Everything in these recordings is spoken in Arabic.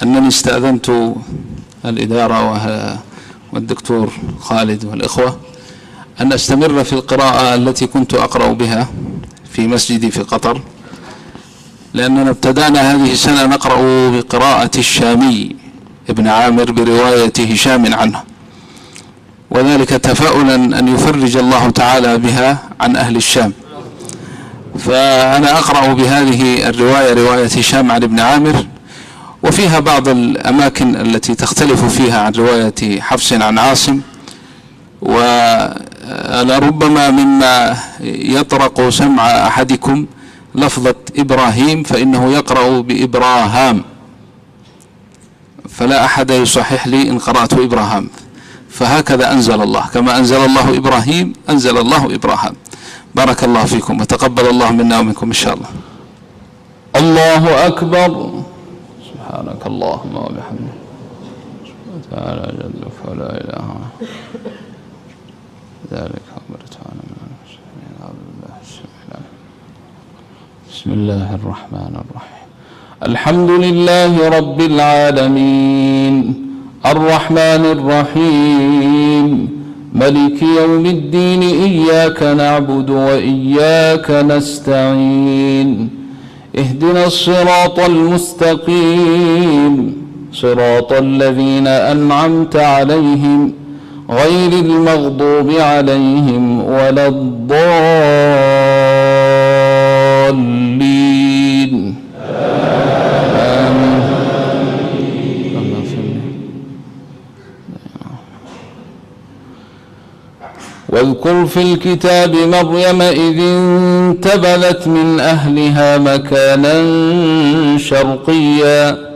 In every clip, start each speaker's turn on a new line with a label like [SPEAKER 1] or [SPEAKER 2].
[SPEAKER 1] أنني استأذنت الإدارة والدكتور خالد والإخوة أن أستمر في القراءة التي كنت أقرأ بها في مسجدي في قطر، لأننا ابتدأنا هذه السنة نقرأ بقراءة الشامي ابن عامر برواية هشام عنه، وذلك تفاؤلا أن يفرج الله تعالى بها عن أهل الشام. فأنا أقرأ بهذه الرواية، رواية هشام عن ابن عامر، وفيها بعض الأماكن التي تختلف فيها عن رواية حفص عن عاصم، ولربما مما يطرق سمع أحدكم لفظة إبراهيم فإنه يقرأ بإبراهام، فلا أحد يصحح لي إن قرأت إبراهام، فهكذا أنزل الله، كما أنزل الله إبراهيم أنزل الله إبراهام. بارك الله فيكم وتقبل الله منا ومنكم إن شاء الله.
[SPEAKER 2] الله أكبر. سبحانك اللهم وبحمدك تعالى جدك ولا إله ذلك أمرت أنا من المسلمين. بسم الله الرحمن الرحيم. الحمد لله رب العالمين الرحمن الرحيم ملك يوم الدين، إياك نعبد وإياك نستعين، اهدنا الصراط المستقيم صراط الذين أنعمت عليهم غير المغضوب عليهم ولا الضالين. آمين. واذكر في الكتاب مريم إذ انتبذت من أهلها مكانا شرقيا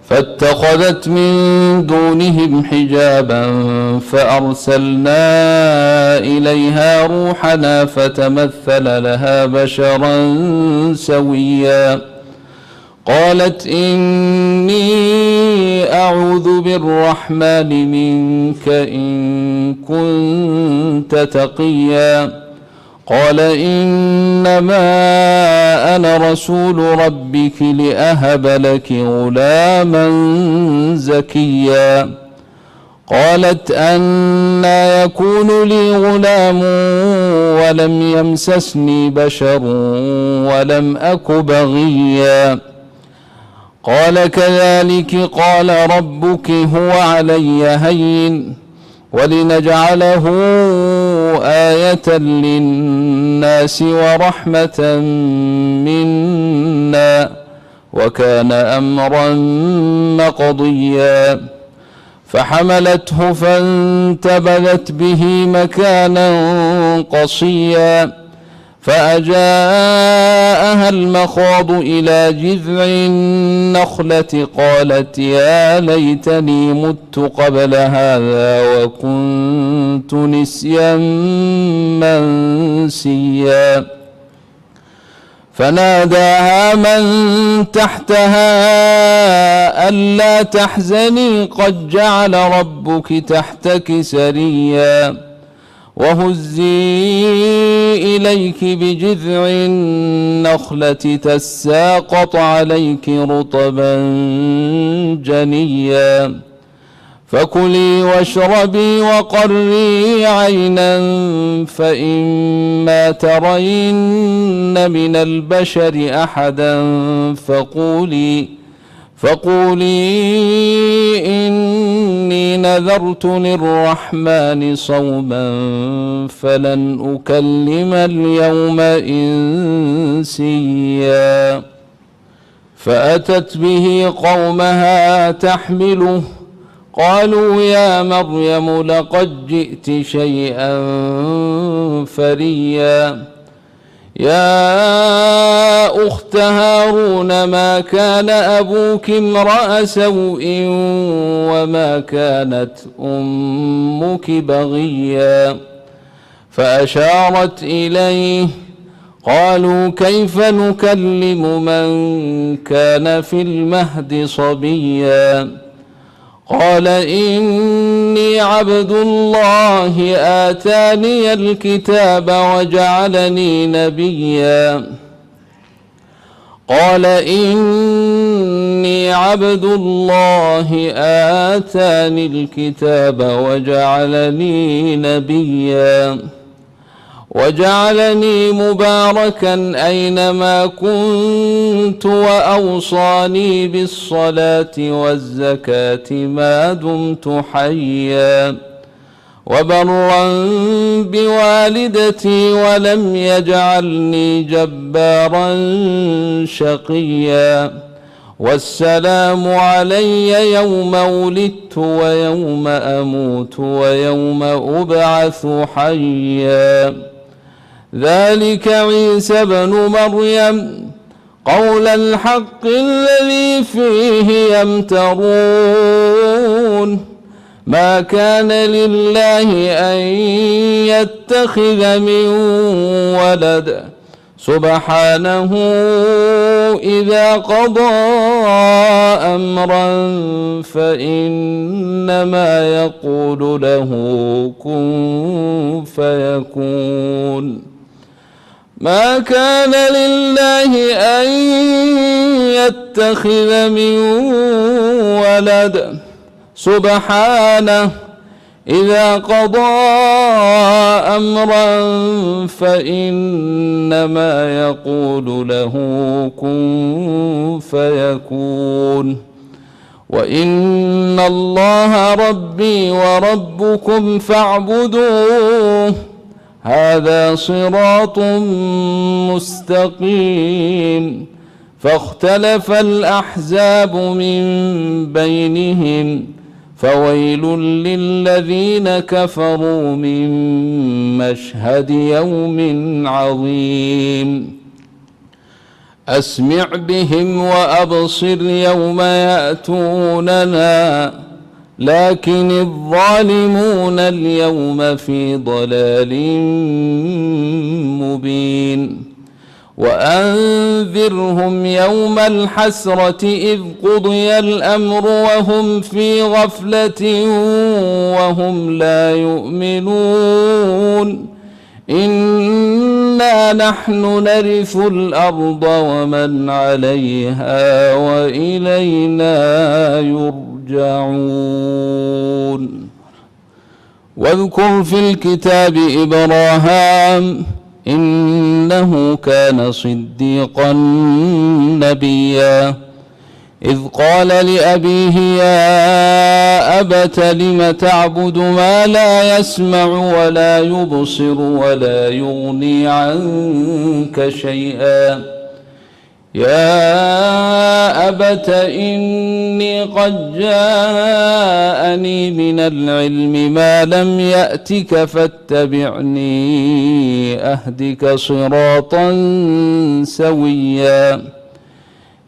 [SPEAKER 2] فاتخذت من دونهم حجابا فأرسلنا إليها روحنا فتمثل لها بشرا سويا قالت إني أعوذ بالرحمن منك إن كنت تقيا قال إنما أنا رسول ربك لأهب لك غلاما زكيا قالت أنى يكون لي غلام ولم يمسسني بشر ولم أك بغيا قال كذلك قال ربك هو علي هين ولنجعله آية للناس ورحمة منا وكان أمرا مقضيا فحملته فانتبذت به مكانا قصيا فأجاءها المخاض إلى جذع النخلة قالت يا ليتني مت قبل هذا وكنت نسيا منسيا فناداها من تحتها ألا تحزني قد جعل ربك تحتك سريا وهزي إليك بجذع النخلة تساقط عليك رطبا جنيا فكلي واشربي وقري عينا فإما ترين من البشر أحدا فقولي إني نذرت للرحمن صوما فلن أكلم اليوم إنسيا فأتت به قومها تحمله قالوا يا مريم لقد جئت شيئا فريا يا أخت هارون ما كان أبوك امرأ سوء وما كانت أمك بغيا فأشارت إليه قالوا كيف نكلم من كان في المهد صبيا قال إني عبد الله آتاني الكتاب وجعلني نبيا قال إني عبد الله آتاني الكتاب وجعلني نبيا وجعلني مباركا أينما كنت وأوصاني بالصلاة والزكاة ما دمت حيا وبرا بوالدتي ولم يجعلني جبارا شقيا والسلام علي يوم ولدت ويوم أموت ويوم أبعث حيا ذلك عيسى بن مريم قول الحق الذي فيه يمترون ما كان لله أن يتخذ من ولد سبحانه إذا قضى أمرا فإنما يقول له كن فيكون ما كان لله أن يتخذ من ولد سبحانه إذا قضى أمرا فإنما يقول له كن فيكون وإن الله ربي وربكم فاعبدوه هذا صراط مستقيم فاختلف الأحزاب من بينهم فويل للذين كفروا من مشهد يوم عظيم أسمع بهم وأبصر يوم يأتوننا لكن الظالمون اليوم في ضلال مبين وأنذرهم يوم الحسرة إذ قضي الأمر وهم في غفلة وهم لا يؤمنون إنا نحن نرث الأرض ومن عليها وإلينا يرجعون واذكر في الكتاب إبراهام إنه كان صديقا نبيا إذ قال لأبيه يا أبت لم تعبد ما لا يسمع ولا يبصر ولا يغني عنك شيئا يا أبت إني قد جاءني من العلم ما لم يأتك فاتبعني أهدك صراطا سويا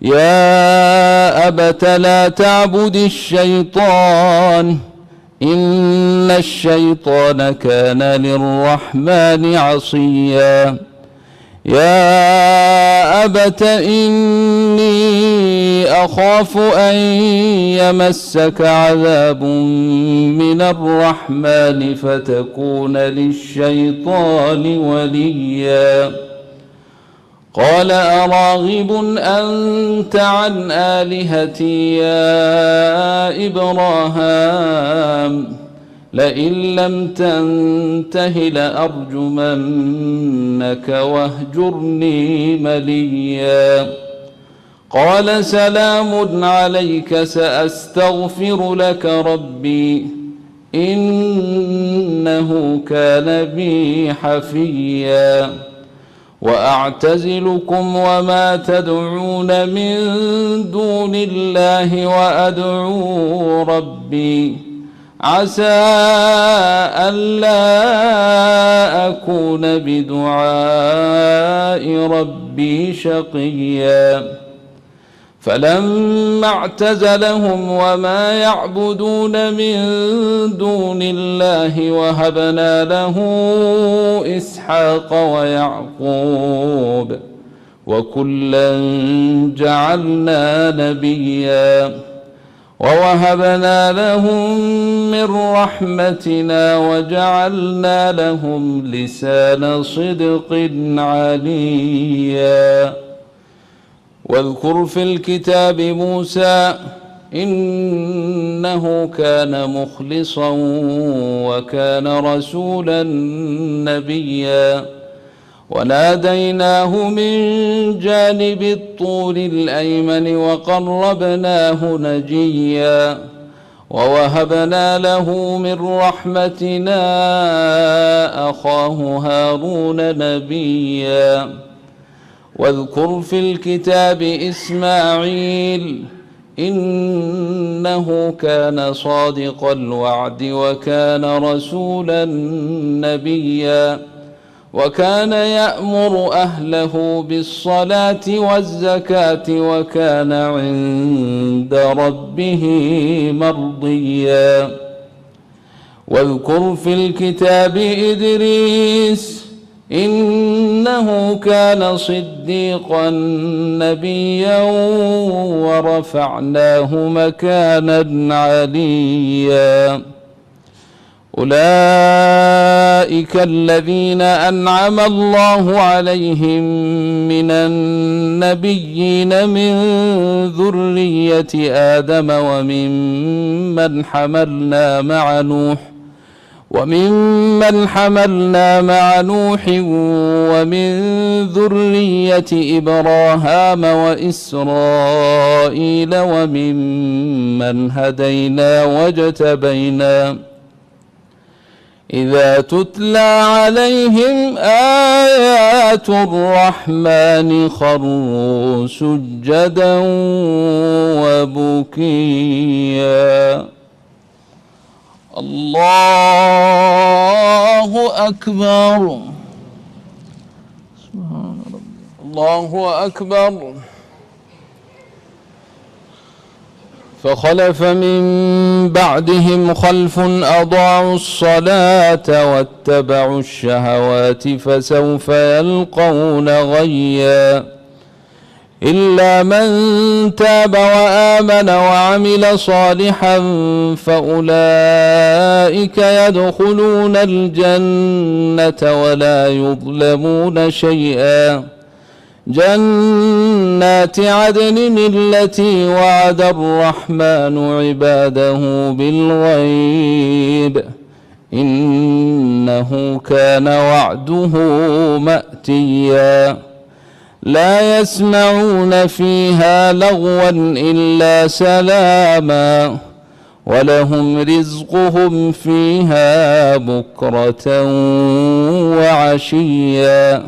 [SPEAKER 2] يا أبت لا تعبد الشيطان إن الشيطان كان للرحمن عصيا يا أبت إني أخاف أن يمسك عذاب من الرحمن فتكون للشيطان وليا قال أراغب أنت عن آلهتي يا إبراهام لئن لم تنته لأرجمنك واهجرني مليا قال سلام عليك سأستغفر لك ربي إنه كان بي حفيا وأعتزلكم وما تدعون من دون الله وأدعو ربي عسى ألا أكون بدعاء ربي شقيا فلما اعتزلهم وما يعبدون من دون الله وهبنا له إسحاق ويعقوب وكلا جعلنا نبيا ووهبنا لهم من رحمتنا وجعلنا لهم لسان صدق عليا واذكر في الكتاب موسى إنه كان مخلصا وكان رسولا نبيا وناديناه من جانب الطور الأيمن وقربناه نجيا ووهبنا له من رحمتنا أخاه هارون نبيا واذكر في الكتاب إسماعيل إنه كان صادق الوعد وكان رسولا نبيا وكان يأمر أهله بالصلاة والزكاة وكان عند ربه مرضيا واذكر في الكتاب إدريس إنه كان صديقا نبيا ورفعناه مكانا عليا أولئك الذين أنعم الله عليهم من النبيين من ذرية آدم وممن حملنا مع نوح ومن ذرية إبراهام وإسرائيل وممن هدينا واجتبينا إذا تتلى عليهم آيات الرحمن خروا سجدا وبكيا الله أكبر سبحان ربي الله أكبر فخلف من بعدهم خلف أضاعوا الصلاة واتبعوا الشهوات فسوف يلقون غيا إلا من تاب وآمن وعمل صالحا فأولئك يدخلون الجنة ولا يظلمون شيئا جنات عدن التي وعد الرحمن عباده بالغيب إنه كان وعده مأتيا لا يسمعون فيها لغوا إلا سلاما ولهم رزقهم فيها بكرة وعشيا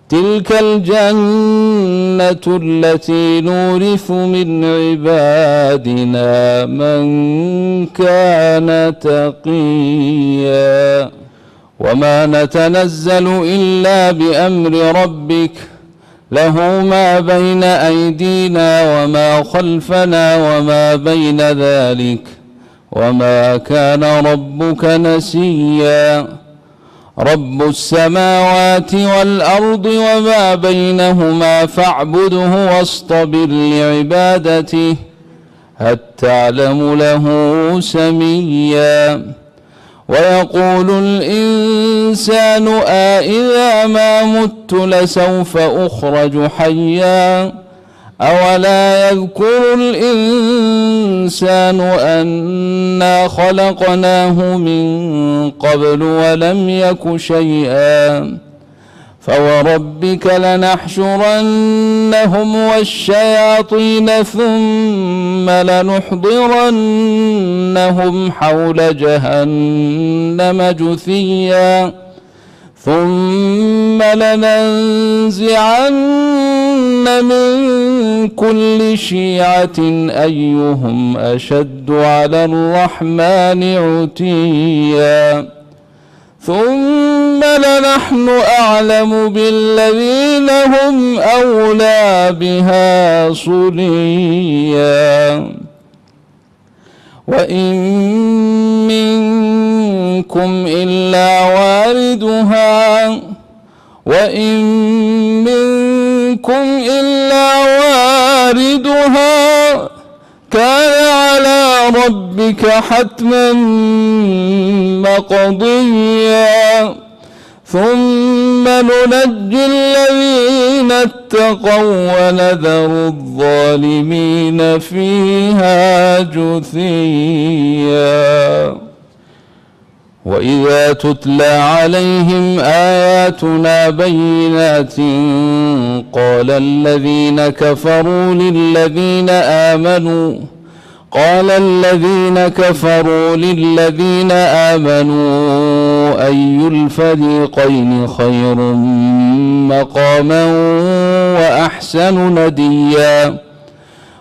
[SPEAKER 2] تلك الجنة التي نورث من عبادنا من كان تقيا وما نتنزل إلا بأمر ربك له ما بين أيدينا وما خلفنا وما بين ذلك وما كان ربك نسيا رب السماوات والأرض وما بينهما فاعبده واصطبر لعبادته هل تعلم له سميا ويقول الإنسان أإذا ما مت لسوف أخرج حيا أولا يذكر الإنسان أنا خلقناه من قبل ولم يك شيئا فوربك لنحشرنهم والشياطين ثم لنحضرنهم حول جهنم جثيا ثم لننزعن من كل شيعة أيهم أشد على الرحمن عتيا ثم لنحن أعلم بالذين هم أولى بها صليا وإن منكم إلا واردها كان على ربك حتما مقضيا ثم ننجي الذين اتقوا ونذر الظالمين فيها جثيا. وإذا تتلى عليهم آياتنا بينات قال الذين كفروا للذين آمنوا أي الفريقين خير مقاما وأحسن نديا.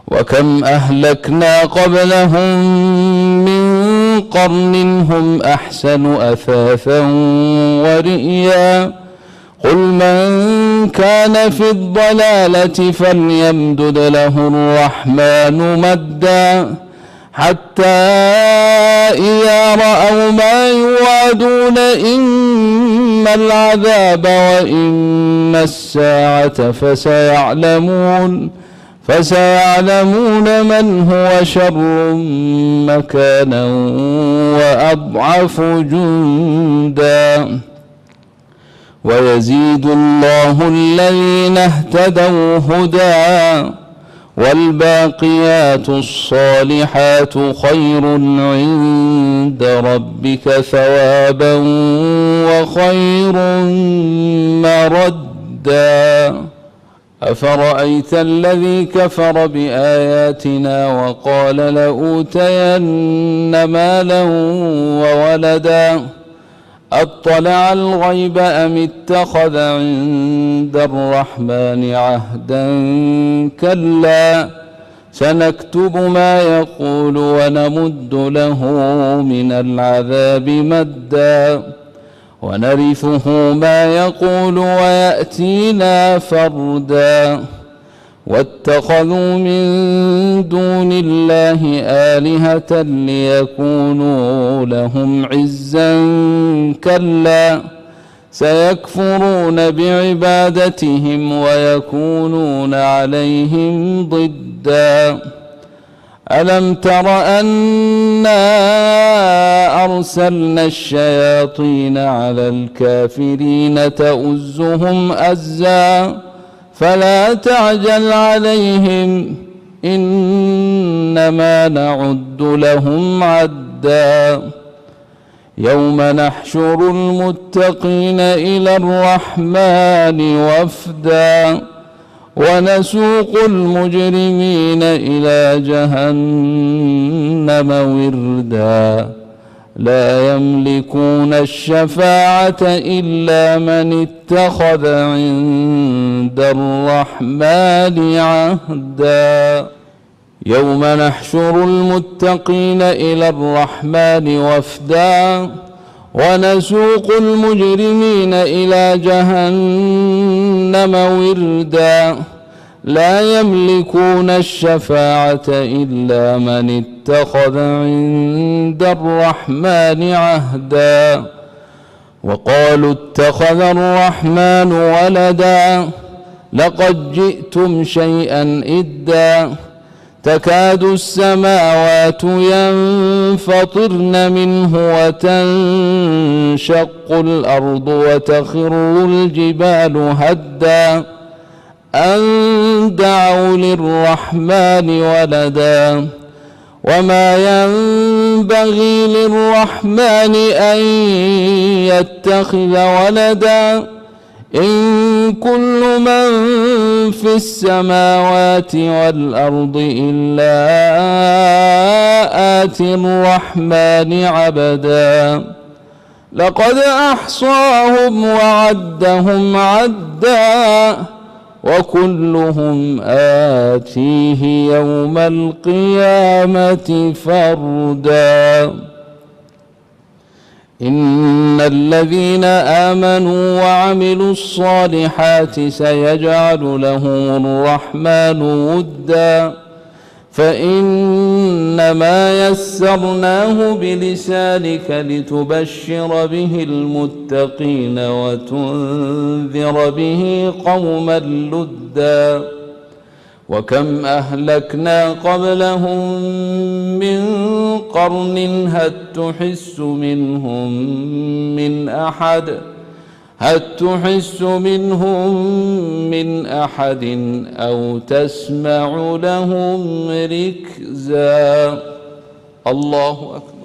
[SPEAKER 2] وكم أهلكنا قبلهم من قرن هم أحسن أثاثا ورئيا. قل من كان في الضلالة فليمدد له الرحمن مدا حتى إذا رأوا ما يوعدون إما العذاب وإما الساعة فسيعلمون من هو شر مكانا وأضعف جندا. ويزيد الله الذين اهتدوا هدى والباقيات الصالحات خير عند ربك ثوابا وخير مردا. أفرأيت الذي كفر بآياتنا وقال لأوتين مالا وولدا أطلع الغيب أم اتخذ عند الرحمن عهدا كلا سنكتب ما يقول ونمد له من العذاب مدا ونرثه ما يقول ويأتينا فردا. واتخذوا من دون الله آلهة ليكونوا لهم عزا كلا سيكفرون بعبادتهم ويكونون عليهم ضدا. ألم تر أنا أرسلنا الشياطين على الكافرين تؤزهم أزا فلا تعجل عليهم إنما نعد لهم عدا. يوم نحشر المتقين إلى الرحمن وفدا ونسوق المجرمين إلى جهنم وردا. لا يملكون الشفاعة إلا من اتخذ عند الرحمن عهدا. يوم نحشر المتقين إلى الرحمن وفدا ونسوق المجرمين إلى جهنم وردا. لا يملكون الشفاعة إلا من اتخذ عند الرحمن عهدا. وقالوا اتخذ الرحمن ولدا لقد جئتم شيئا إدا. تكاد السماوات ينفطرن منه وتنشق الأرض وتخر الجبال هدا أن دعوا للرحمن ولدا. وما ينبغي للرحمن أن يتخذ ولدا. إن كل من في السماوات والأرض إلا آتي الرحمن عبدا. لقد أحصاهم وعدهم عدا وكلهم آتيه يوم القيامة فردا. إن الذين آمنوا وعملوا الصالحات سيجعل لهم الرحمن ودا فإنما يسرناه بلسانك لتبشر به المتقين وتنذر به قوما لدا. وكم أهلكنا قبلهم من قرن هل تحس منهم من أحد هل تحس منهم من أحد أو تسمع لهم ركزا. الله أكبر.